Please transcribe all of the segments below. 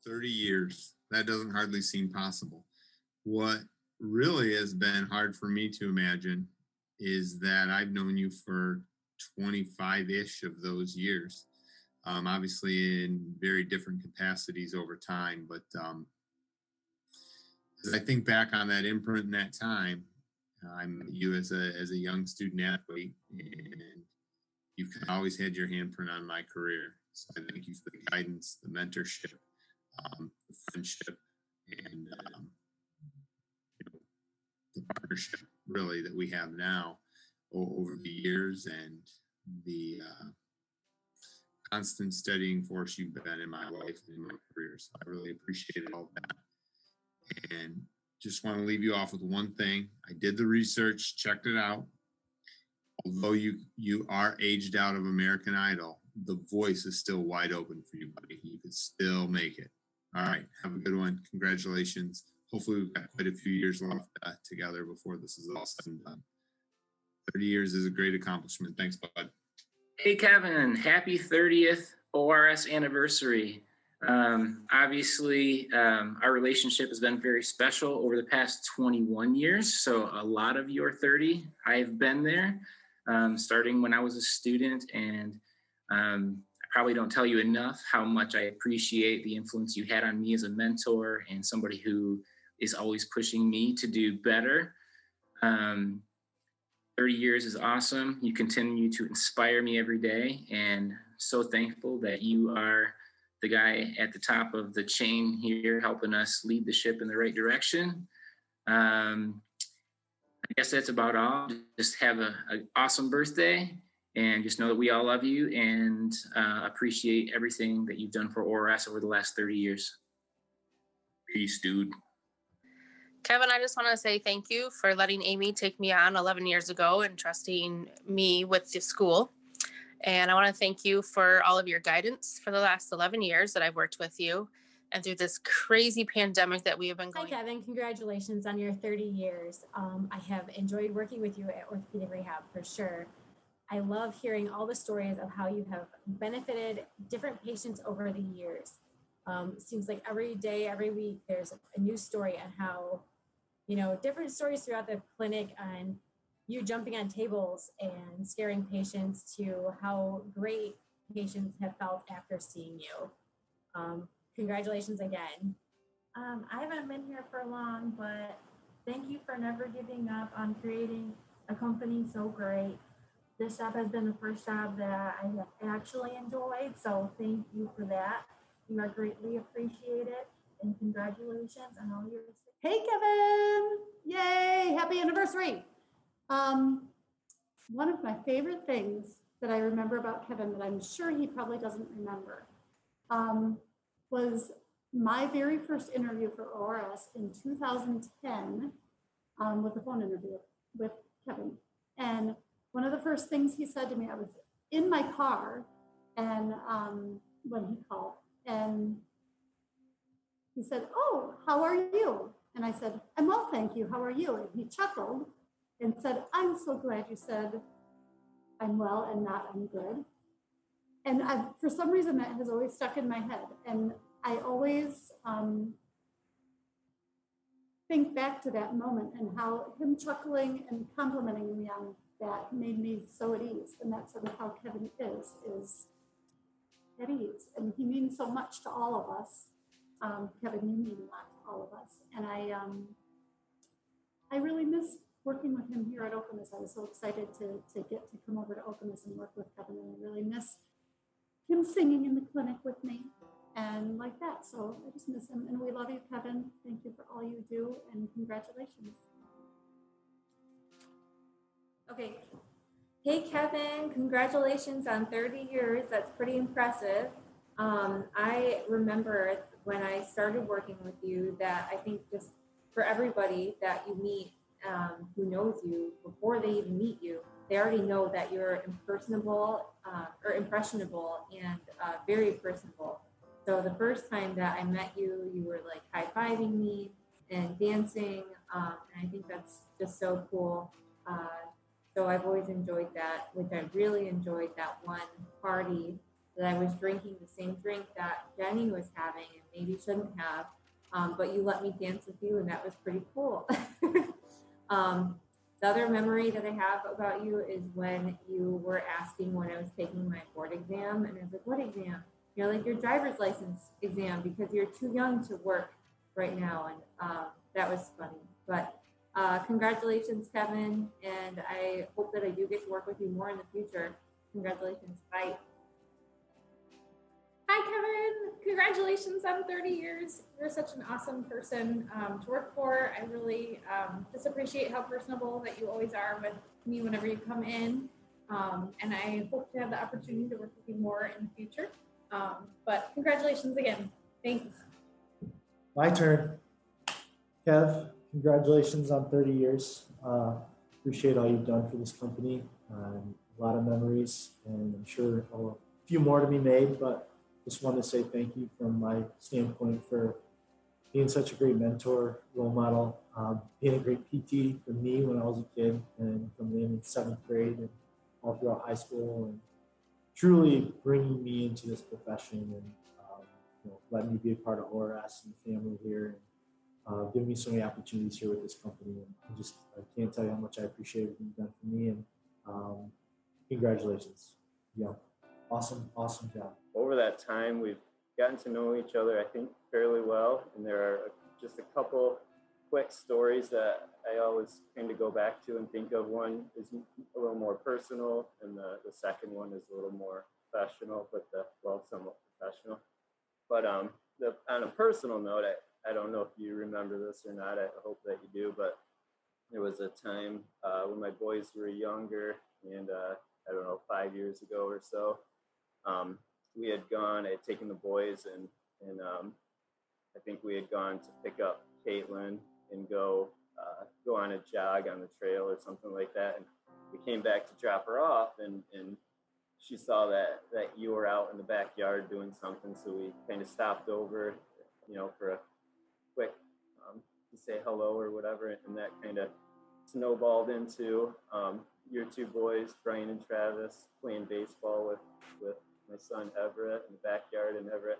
30 years. That doesn't hardly seem possible. What really has been hard for me to imagine is that I've known you for 25-ish of those years. Obviously in very different capacities over time, but as I think back on that imprint in that time, I met you as a young student athlete, and you've always had your handprint on my career. So I thank you for the guidance, the mentorship, the friendship, and the partnership really that we have now over the years, and the constant studying force you've been in my life and in my career. So I really appreciate all that. And just want to leave you off with one thing. I did the research, checked it out. Although you are aged out of American Idol, the voice is still wide open for you, buddy. You can still make it. All right. Have a good one. Congratulations. Hopefully we've got quite a few years left together before this is all said and done. 30 years is a great accomplishment. Thanks, bud. Hey, Kevin. Happy 30th ORS anniversary. Obviously, our relationship has been very special over the past 21 years. So a lot of your 30, I've been there, starting when I was a student. And I probably don't tell you enough how much I appreciate the influence you had on me as a mentor and somebody who is always pushing me to do better. 30 years is awesome. You continue to inspire me every day, and so thankful that you are the guy at the top of the chain here helping us lead the ship in the right direction. I guess that's about all. Just have an awesome birthday, and just know that we all love you and appreciate everything that you've done for ORS over the last 30 years. Peace, dude. Kevin, I just want to say thank you for letting Amy take me on 11 years ago and trusting me with the school. And I want to thank you for all of your guidance for the last 11 years that I've worked with you and through this crazy pandemic that we have been going. Hi, Kevin. Congratulations on your 30 years. I have enjoyed working with you at Orthopedic Rehab for sure. I love hearing all the stories of how you have benefited different patients over the years. It seems like every day, every week, there's a new story on how, different stories throughout the clinic on you jumping on tables and scaring patients to how great patients have felt after seeing you. Congratulations again. I haven't been here for long, but thank you for never giving up on creating a company so great. This job has been the first job that I have actually enjoyed, so thank you for that. You are greatly appreciated, and congratulations on all your success. Hey, Kevin! Yay! Happy anniversary! One of my favorite things that I remember about Kevin that I'm sure he probably doesn't remember was my very first interview for ORS in 2010 with a phone interview with Kevin. And one of the first things he said to me, I was in my car and when he called, and he said, "Oh, how are you?" And I said, "I'm well, thank you. How are you?" And he chuckled and said, "I'm so glad you said I'm well and not I'm good." And for some reason, that has always stuck in my head. And I always think back to that moment and how him chuckling and complimenting me on that made me so at ease. And that's sort of how Kevin is at ease. And he means so much to all of us. Kevin, you mean a lot to all of us. And I really miss working with him here at Okemos. I was so excited to get to come over to Okemos and work with Kevin, and I really miss him singing in the clinic with me and like that. So I just miss him, and we love you, Kevin. Thank you for all you do, and congratulations. Okay. Hey, Kevin, congratulations on 30 years. That's pretty impressive. I remember when I started working with you that I think just for everybody that you meet who knows you, before they even meet you, they already know that you're impersonable or impressionable and very personable. So the first time that I met you, you were like high-fiving me and dancing, and I think that's just so cool. So I've always enjoyed that, which I really enjoyed that one party that I was drinking the same drink that Jenny was having and maybe shouldn't have. But you let me dance with you, and that was pretty cool. The other memory that I have about you is when you were asking when I was taking my board exam, and I was like, what exam? You're like, your driver's license exam, because you're too young to work right now. And that was funny. But congratulations, Kevin. And I hope that I do get to work with you more in the future. Congratulations. Bye. Hi, Kevin. Congratulations on 30 years. You're such an awesome person to work for. I really just appreciate how personable that you always are with me whenever you come in. And I hope to have the opportunity to work with you more in the future. But congratulations again. Thanks. My turn. Kev, congratulations on 30 years. Appreciate all you've done for this company. A lot of memories, and I'm sure a few more to be made, but just want to say thank you from my standpoint for being such a great mentor, role model, being a great PT for me when I was a kid, and coming in 7th grade and all throughout high school, and truly bringing me into this profession, and letting me be a part of ORS and the family here, and giving me so many opportunities here with this company. And I can't tell you how much I appreciate what you've done for me, and congratulations. Yeah, awesome job. Over that time, we've gotten to know each other, I think, fairly well. And there are just a couple quick stories that I always kind of go back to and think of. One is a little more personal, and the second one is a little more professional, but somewhat professional. But on a personal note, I don't know if you remember this or not. I hope that you do. But there was a time when my boys were younger, and I don't know, 5 years ago or so. I had taken the boys, and I think we had gone to pick up Caitlin and go on a jog on the trail or something like that. And we came back to drop her off, and she saw that you were out in the backyard doing something. So we kind of stopped over, for a quick to say hello or whatever. And that kind of snowballed into your two boys, Brian and Travis, playing baseball with my son Everett in the backyard, and Everett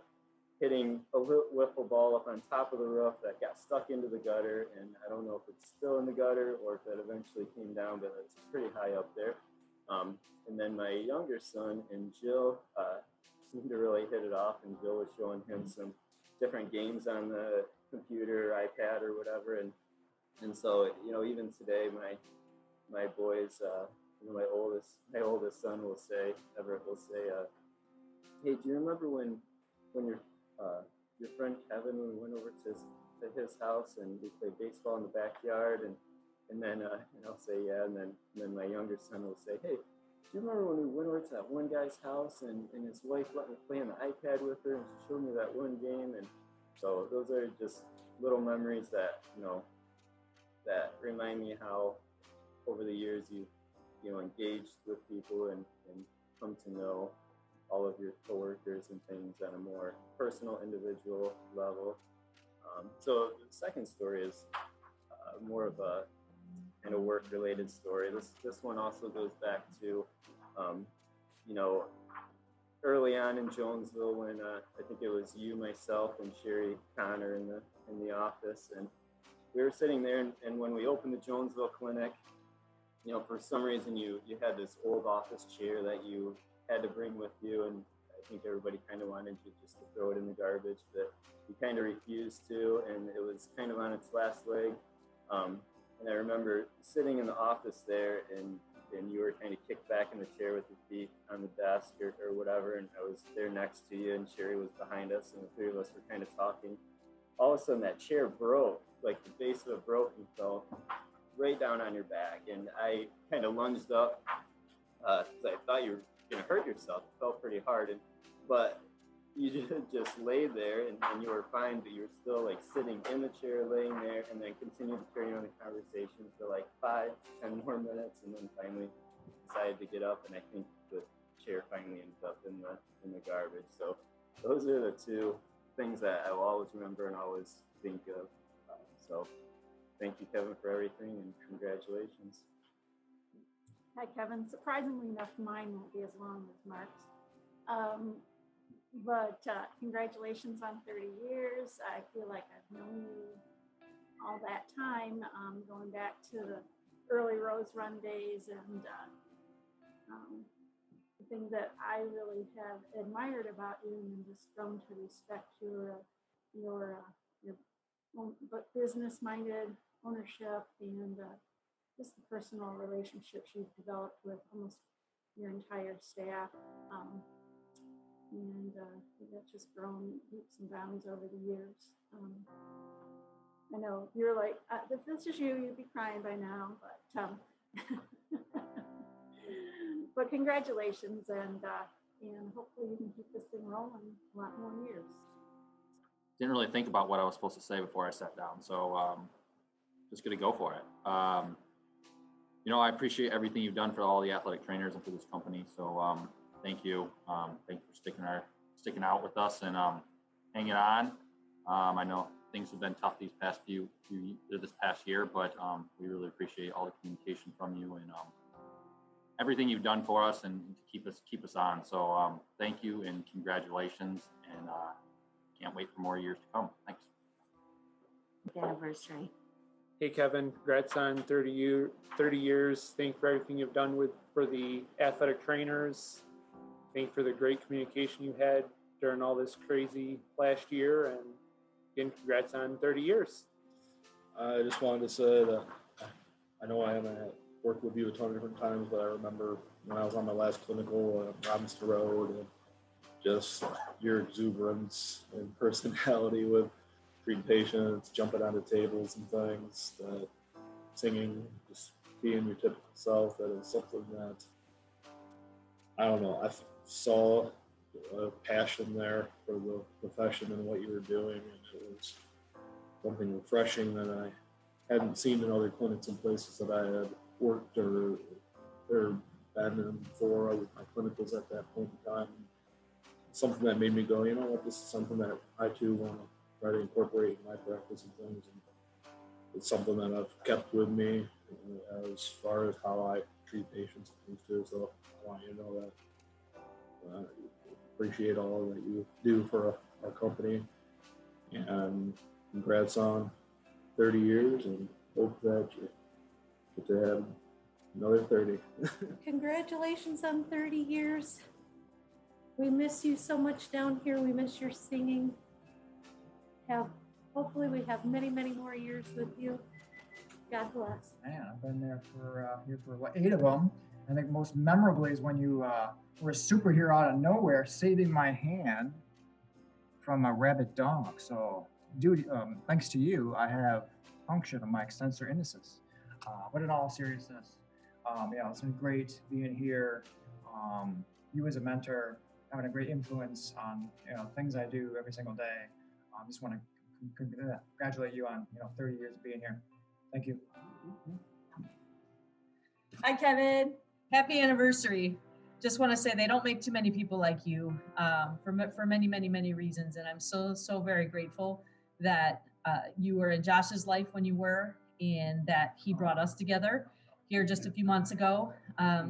hitting a wiffle ball up on top of the roof that got stuck into the gutter. And I don't know if it's still in the gutter or if it eventually came down, but it's pretty high up there. And then my younger son and Jill seemed to really hit it off, and Jill was showing him some different games on the computer, iPad or whatever. And so, even today, my boys, my oldest son will say, Everett will say, hey, do you remember when your friend Kevin, when we went over to his house and we played baseball in the backyard? And then I'll say, yeah. And then my younger son will say, hey, do you remember when we went over to that one guy's house and his wife let me play on the iPad with her, and she showed me that one game? And so those are just little memories that, that remind me how over the years you engaged with people and come to know all of your coworkers and things on a more personal, individual level. So the second story is more of a kind of work-related story. This one also goes back to, early on in Jonesville when I think it was you, myself, and Sherry Connor in the office, and we were sitting there. And when we opened the Jonesville clinic, for some reason you had this old office chair that you had to bring with you, and I think everybody kind of wanted you just to throw it in the garbage, but you kind of refused to, and it was kind of on its last leg. And I remember sitting in the office there, and you were kind of kicked back in the chair with your feet on the desk or whatever, and I was there next to you, and Sherry was behind us, and the three of us were kind of talking. All of a sudden that chair broke, like the base of it broke and fell right down on your back, and I kind of lunged up because I thought you were going to hurt yourself. It felt pretty hard, but you just laid there, and you were fine, but you were still like sitting in the chair, laying there, and then continued to carry on the conversation for like 5 to 10 more minutes, and then finally decided to get up, and I think the chair finally ended up in the garbage. So those are the two things that I will always remember and always think of. So thank you, Kevin, for everything, and congratulations. Hi, Kevin. Surprisingly enough, mine won't be as long as Mark's. But congratulations on 30 years. I feel like I've known you all that time, going back to the early Rose Run days. And the thing that I really have admired about you and just grown to respect your business-minded ownership and just the personal relationships you've developed with almost your entire staff. And that's just grown leaps and bounds over the years. I know you're like, if this is you, you'd be crying by now, but but congratulations, and hopefully you can keep this thing rolling a lot more years. Didn't really think about what I was supposed to say before I sat down, so just gonna go for it. I appreciate everything you've done for all the athletic trainers and for this company. So thank you. Thank you for sticking out with us and hanging on. I know things have been tough this past year, but we really appreciate all the communication from you and everything you've done for us and to keep us on. So thank you and congratulations, and can't wait for more years to come. Thanks. Anniversary. Hey Kevin, congrats on 30 years. Thank you for everything you've done for the athletic trainers. Thank you for the great communication you had during all this crazy last year, and again, congrats on 30 years. I just wanted to say that I know I haven't worked with you a ton of different times, but I remember when I was on my last clinical on Robinson Road, and just your exuberance and personality with treating patients, jumping onto tables and things, that singing, just being your typical self, that is something that, I don't know, I saw a passion there for the profession and what you were doing, and it was something refreshing that I hadn't seen in other clinics and places that I had worked or been in before with my clinicals at that point in time. Something that made me go, you know what, this is something that I too want to try to incorporate in my practice and things. And it's something that I've kept with me as far as how I treat patients and things too. So I want you to know that I appreciate all that you do for our company, and congrats on 30 years, and hope that you get to have another 30. Congratulations on 30 years. We miss you so much down here. We miss your singing. Hopefully we have many, many more years with you. God bless. Man, I've been there here for what, 8 of them. I think most memorably is when you were a superhero out of nowhere, saving my hand from a rabid dog. So, dude, thanks to you, I have function of my extensor indicis. But in all seriousness, it's been great being here. You as a mentor, having a great influence on things I do every single day. I just want to congratulate you on 30 years of being here. Thank you. Hi, Kevin. Happy anniversary. Just want to say they don't make too many people like you for many, many, many reasons. And I'm so very grateful that you were in Josh's life when you were, and that he brought us together here just a few months ago.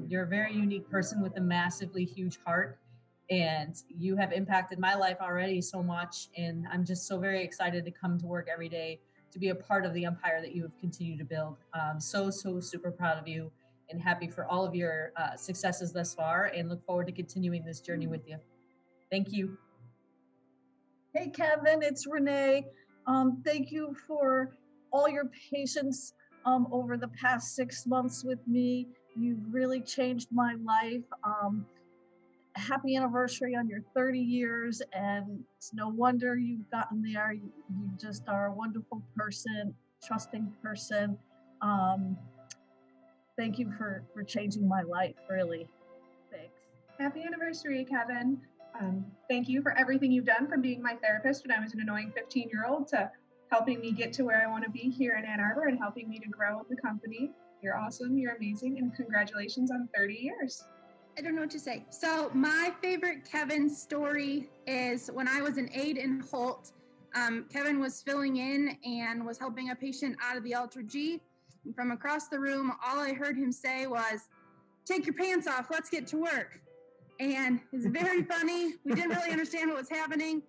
You're a very unique person with a massively huge heart, and you have impacted my life already so much. And I'm just so very excited to come to work every day to be a part of the empire that you have continued to build. So super proud of you, and happy for all of your successes thus far, and look forward to continuing this journey with you. Thank you. Hey, Kevin, it's Renee. Thank you for all your patience over the past 6 months with me. You've really changed my life. Happy anniversary on your 30 years, and it's no wonder you've gotten there. You just are a wonderful person, trusting person. Thank you for changing my life, really. Thanks. Happy anniversary, Kevin. Thank you for everything you've done, from being my therapist when I was an annoying 15-year-old to helping me get to where I want to be here in Ann Arbor and helping me to grow in the company. You're awesome, you're amazing, and congratulations on 30 years. I don't know what to say. So my favorite Kevin story is when I was an aide in Holt. Kevin was filling in and was helping a patient out of the Ultra G. And from across the room, all I heard him say was, "Take your pants off, let's get to work." and it's very funny. We didn't really understand what was happening.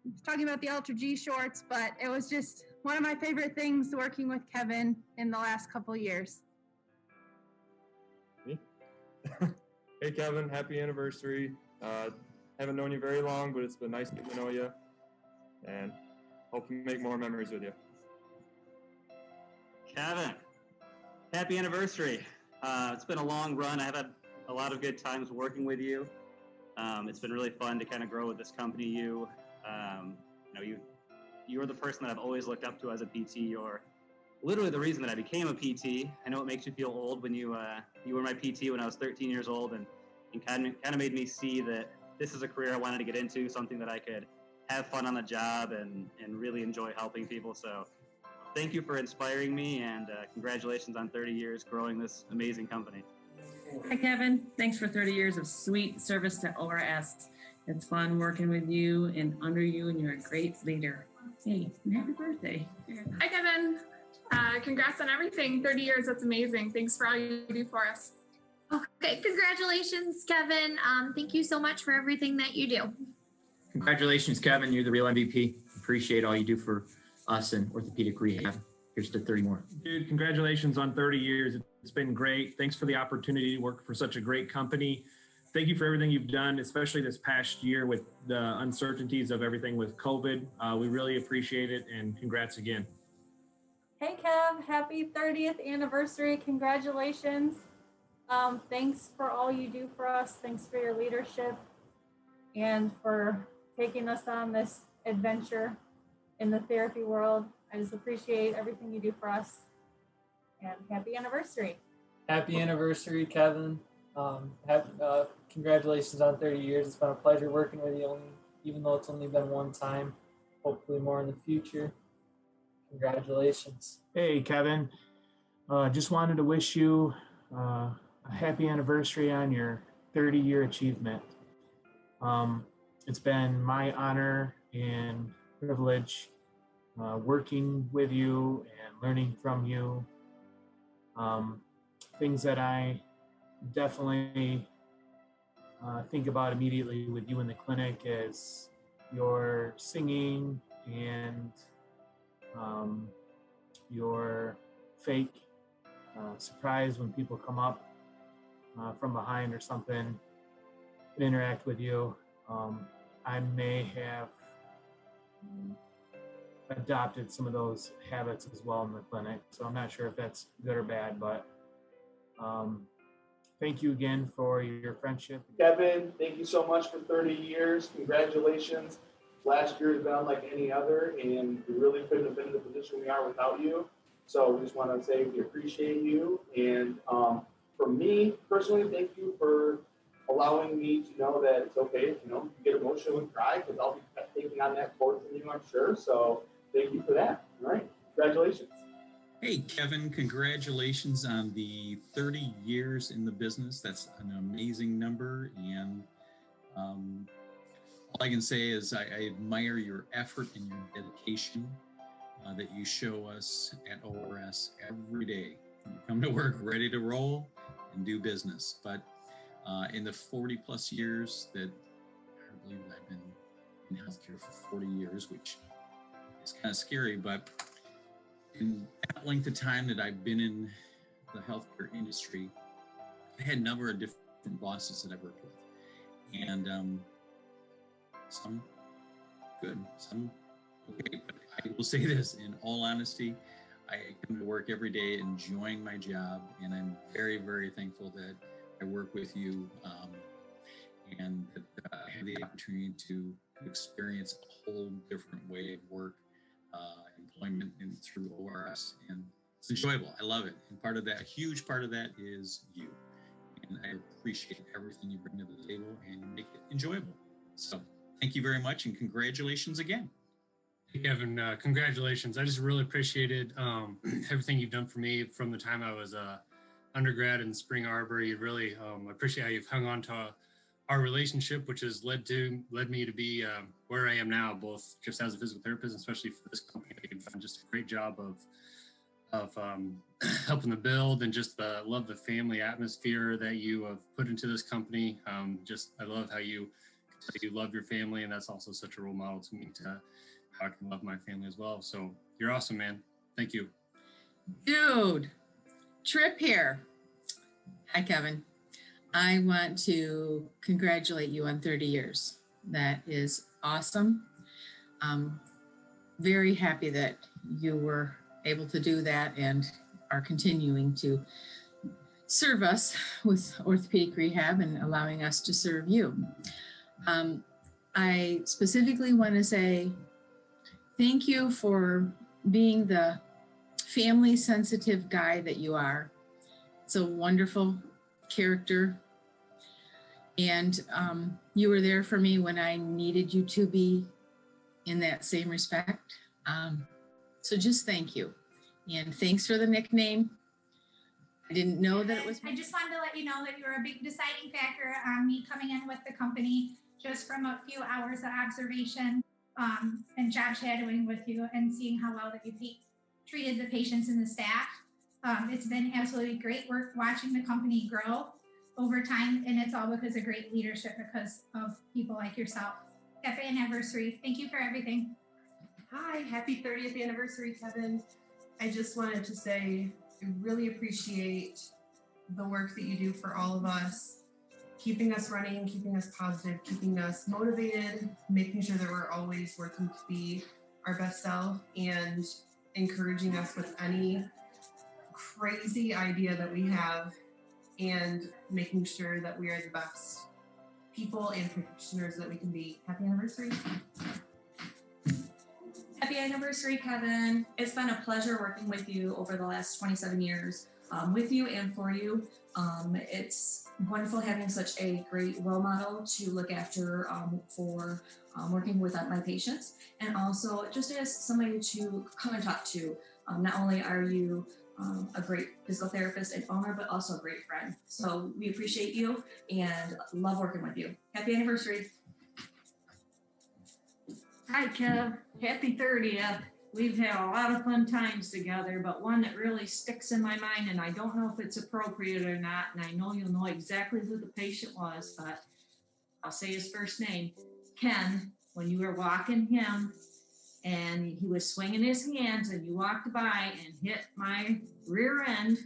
He was talking about the Ultra G shorts, but it was just one of my favorite things working with Kevin in the last couple of years. Me? Hey Kevin, happy anniversary. Haven't known you very long, but it's been nice getting to know you, and hope to make more memories with you. Kevin, happy anniversary. It's been a long run. I've had a lot of good times working with you. It's been really fun to kind of grow with this company. You were the person that I've always looked up to as a PT. You're literally the reason that I became a PT. I know it makes you feel old when you were my PT when I was 13 years old, and kind of made me see that this is a career I wanted to get into, something that I could have fun on the job and really enjoy helping people. So thank you for inspiring me, and congratulations on 30 years growing this amazing company. Hi, Kevin. Thanks for 30 years of sweet service to ORS. It's fun working with you and under you, and you're a great leader. Hey, and happy birthday. Hi, Kevin. Congrats on everything. 30 years, that's amazing. Thanks for all you do for us. Okay, congratulations, Kevin. Thank you so much for everything that you do. Congratulations, Kevin. You're the real MVP. Appreciate all you do for us in orthopedic rehab. Here's to 30 more. Dude, congratulations on 30 years. It's been great. Thanks for the opportunity to work for such a great company. Thank you for everything you've done, especially this past year with the uncertainties of everything with COVID. We really appreciate it, and congrats again. Hey, Kev, happy 30th anniversary. Congratulations. Thanks for all you do for us. Thanks for your leadership and for taking us on this adventure in the therapy world. I just appreciate everything you do for us. And happy anniversary. Happy anniversary, Kevin. Congratulations on 30 years. It's been a pleasure working with you, even though it's only been one time. Hopefully more in the future. Congratulations. Hey, Kevin. Just wanted to wish you a happy anniversary on your 30-year achievement. It's been my honor and privilege working with you and learning from you. Things that I definitely think about immediately with you in the clinic is your singing and your fake surprise when people come up from behind or something and interact with you. I may have adopted some of those habits as well in the clinic, so I'm not sure if that's good or bad, but thank you again for your friendship. Kevin, thank you so much for 30 years. Congratulations. Last year has been unlike any other, and we really couldn't have been in the position we are without you. So we just want to say we appreciate you. And for me personally, thank you for allowing me to know that it's okay if you get emotional and cry, because I'll be taking on that torch from you, I'm sure. So thank you for that. All right. Congratulations. Hey, Kevin, congratulations on the 30 years in the business. That's an amazing number. And all I can say is I admire your effort and your dedication that you show us at ORS every day. You come to work ready to roll and do business. But in the 40 plus years that I believe I've been in healthcare for 40 years, which is kind of scary, but in that length of time that I've been in the healthcare industry, I had a number of different bosses that I worked with. And some good, some okay. But I will say this, in all honesty, I come to work every day enjoying my job, and I'm very, very thankful that I work with you and that I have the opportunity to experience a whole different way of work, employment, and through ORS. And it's enjoyable. I love it. And part of that, a huge part of that is you. And I appreciate everything you bring to the table and make it enjoyable. So thank you very much, and congratulations again. Hey, Kevin, congratulations. I just really appreciated everything you've done for me from the time I was undergrad in Spring Arbor. You really appreciate how you've hung on to our relationship, which has led me to be where I am now, both just as a physical therapist, especially for this company. You've done just a great job of of helping to build, and just love the family atmosphere that you have put into this company. I love how you love your family, and that's also such a role model to me to how I can love my family as well. So you're awesome, man. Thank you. Dude, Trip here. Hi, Kevin. I want to congratulate you on 30 years. That is awesome. Very happy that you were able to do that and are continuing to serve us with orthopedic rehab and allowing us to serve you. I specifically want to say thank you for being the family sensitive guy that you are. It's a wonderful character. And you were there for me when I needed you to be in that same respect. So just thank you. And thanks for the nickname. I didn't know that it was. I just wanted to let you know that you were a big deciding factor on me coming in with the company, just from a few hours of observation and job shadowing with you and seeing how well that you treated the patients and the staff. It's been absolutely great work watching the company grow over time, and it's all because of great leadership, because of people like yourself. Happy anniversary. Thank you for everything. Hi, happy 30th anniversary, Kevin. I just wanted to say I really appreciate the work that you do for all of us, keeping us running, keeping us positive, keeping us motivated, making sure that we're always working to be our best self, and encouraging us with any crazy idea that we have, and making sure that we are the best people and practitioners that we can be. Happy anniversary. Happy anniversary, Kevin. It's been a pleasure working with you over the last 27 years, with you and for you. It's wonderful having such a great role model to look after for working with my patients, and also just as somebody to come and talk to. Not only are you a great physical therapist and owner, but also a great friend. So we appreciate you and love working with you. Happy anniversary. Hi, Kev. Happy 30th. We've had a lot of fun times together, but one that really sticks in my mind, and I don't know if it's appropriate or not, and I know you'll know exactly who the patient was, but I'll say his first name. Ken, when you were walking him, and he was swinging his hands, and you walked by and hit my rear end,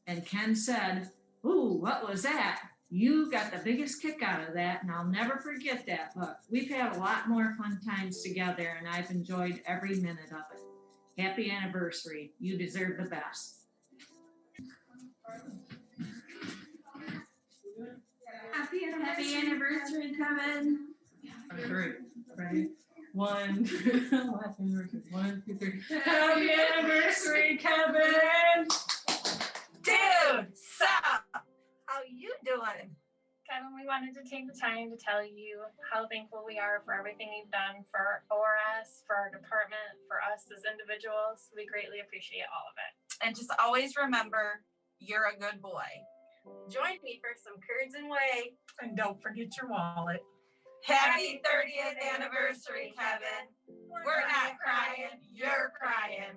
and Ken said, "Ooh, what was that?" You got the biggest kick out of that, and I'll never forget that. But we've had a lot more fun times together, and I've enjoyed every minute of it. Happy anniversary. You deserve the best. Happy anniversary, Kevin. Ready? 1, 2, 3. Happy anniversary, Kevin! Dude, sup? How you doing? Kevin, we wanted to take the time to tell you how thankful we are for everything you've done for ORS, for our department, for us as individuals. We greatly appreciate all of it. And just always remember, you're a good boy. Join me for some curds and whey. And don't forget your wallet. Happy 30th anniversary, Kevin. We're not crying, you're crying.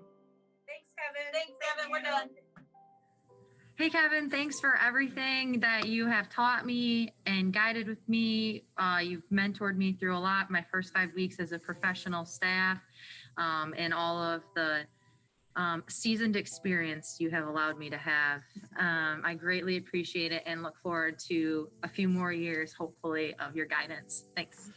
Thanks, Kevin. Thanks, Kevin. We're done. Hey, Kevin, thanks for everything that you have taught me and guided with me. You've mentored me through a lot my first 5 weeks as a professional staff, and all of the seasoned experience you have allowed me to have. I greatly appreciate it and look forward to a few more years, hopefully, of your guidance. Thanks.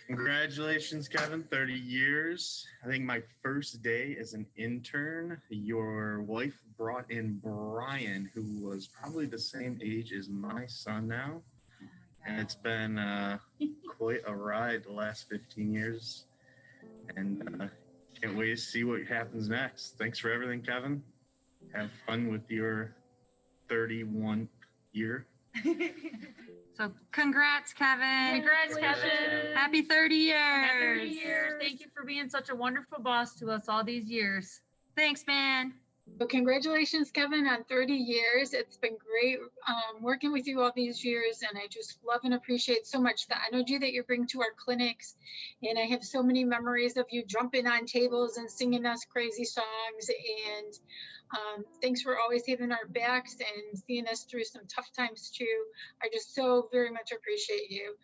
Congratulations, Kevin, 30 years. I think my first day as an intern, your wife brought in Brian, who was probably the same age as my son now. And it's been quite a ride the last 15 years. And can't wait to see what happens next. Thanks for everything, Kevin. Have fun with your 31st year. So congrats, Kevin. Congrats, Kevin. Happy 30 years. Happy 30 years. Thank you for being such a wonderful boss to us all these years. Thanks, man. Well, congratulations, Kevin, on 30 years. It's been great working with you all these years, and I just love and appreciate so much the energy that you bring to our clinics. And I have so many memories of you jumping on tables and singing us crazy songs. And thanks for always having our backs and seeing us through some tough times too. I just so very much appreciate you.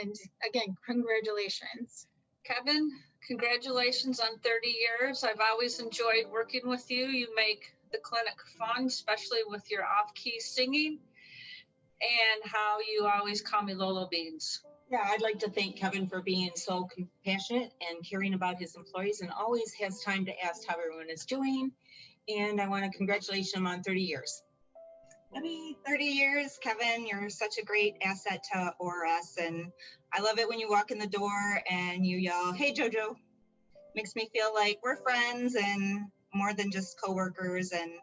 And again, congratulations. Kevin, congratulations on 30 years. I've always enjoyed working with you. You make the clinic fun, especially with your off-key singing and how you always call me Lolo Beans. Yeah, I'd like to thank Kevin for being so compassionate and caring about his employees and always has time to ask how everyone is doing. And I want to congratulate him on 30 years. Happy 30 years, Kevin. You're such a great asset to ORS, and I love it when you walk in the door and you yell, "Hey, JoJo." Makes me feel like we're friends and more than just coworkers. And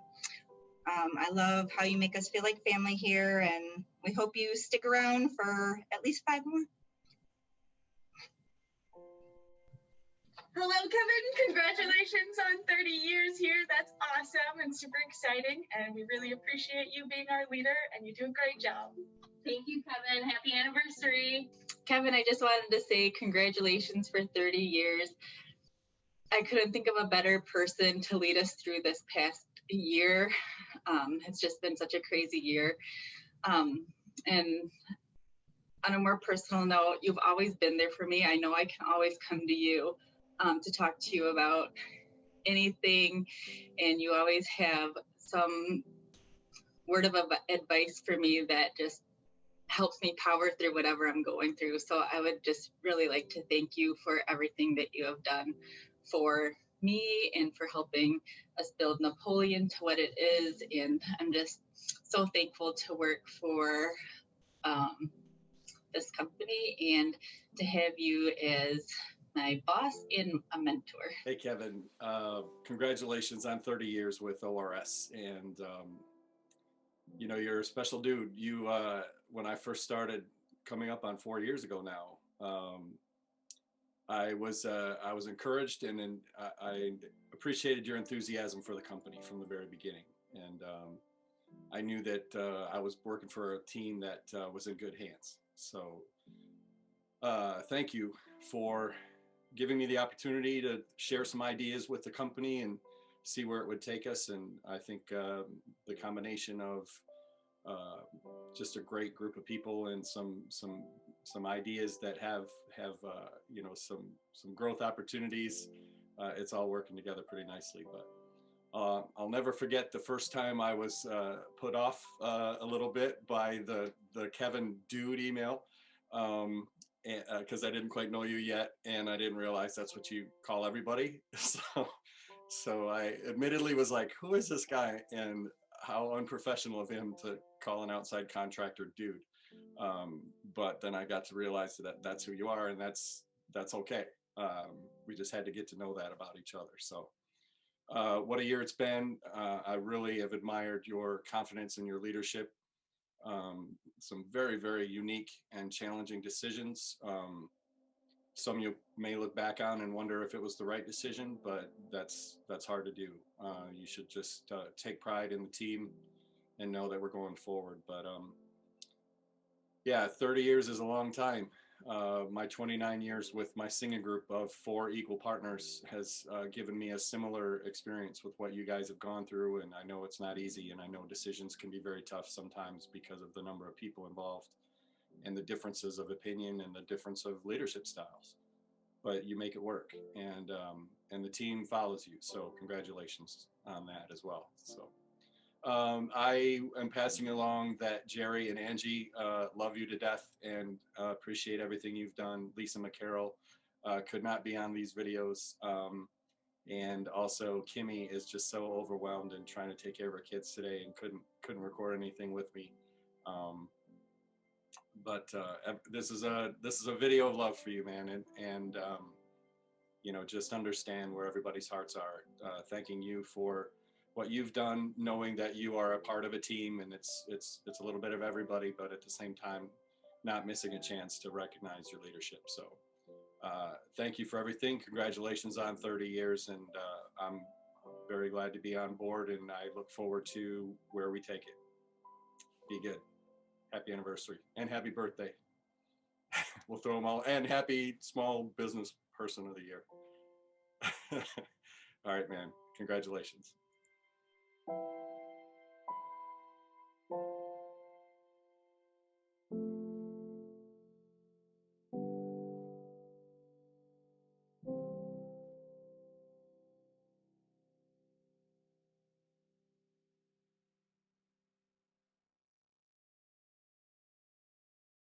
I love how you make us feel like family here, and we hope you stick around for at least 5 more. Hello, Kevin. Congratulations on 30 years here. That's awesome and super exciting. And we really appreciate you being our leader, and you do a great job. Thank you, Kevin. Happy anniversary. Kevin, I just wanted to say congratulations for 30 years. I couldn't think of a better person to lead us through this past year. It's just been such a crazy year. And on a more personal note, you've always been there for me. I know I can always come to you to talk to you about anything, and you always have some word of advice for me that just helps me power through whatever I'm going through. So I would just really like to thank you for everything that you have done for me and for helping us build Napoleon to what it is. And I'm just so thankful to work for this company and to have you as my boss and a mentor. Hey, Kevin, congratulations on 30 years with ORS. And, you know, you're a special dude. You, when I first started coming up on 4 years ago now, I was encouraged and I appreciated your enthusiasm for the company from the very beginning. And I knew that I was working for a team that was in good hands. So thank you for giving me the opportunity to share some ideas with the company and see where it would take us. And I think the combination of just a great group of people and some ideas that have you know, some growth opportunities, it's all working together pretty nicely. But I'll never forget the first time I was put off a little bit by the Kevin Dude email, because I didn't quite know you yet, and I didn't realize that's what you call everybody. So I admittedly was like, who is this guy? And how unprofessional of him to call an outside contractor dude. But then I got to realize that that's who you are, and that's okay. We just had to get to know that about each other. So what a year it's been. I really have admired your confidence in your leadership. Some very, very unique and challenging decisions. Some you may look back on and wonder if it was the right decision, but that's hard to do. You should just take pride in the team and know that we're going forward. But yeah, 30 years is a long time. My 29 years with my singing group of 4 equal partners has given me a similar experience with what you guys have gone through. And I know it's not easy, and I know decisions can be very tough sometimes because of the number of people involved and the differences of opinion and the difference of leadership styles. But you make it work, and the team follows you. So congratulations on that as well. So I am passing along that Jerry and Angie love you to death and appreciate everything you've done. Lisa McCarroll could not be on these videos. And also Kimmy is just so overwhelmed and trying to take care of her kids today and couldn't record anything with me. But this is a video of love for you, man. And you know, just understand where everybody's hearts are. Thanking you for what you've done, knowing that you are a part of a team, and it's a little bit of everybody, but at the same time, not missing a chance to recognize your leadership. So thank you for everything. Congratulations on 30 years. And I'm very glad to be on board, and I look forward to where we take it. Be good. Happy anniversary and happy birthday. We'll throw them all, and happy small business person of the year. All right, man. Congratulations.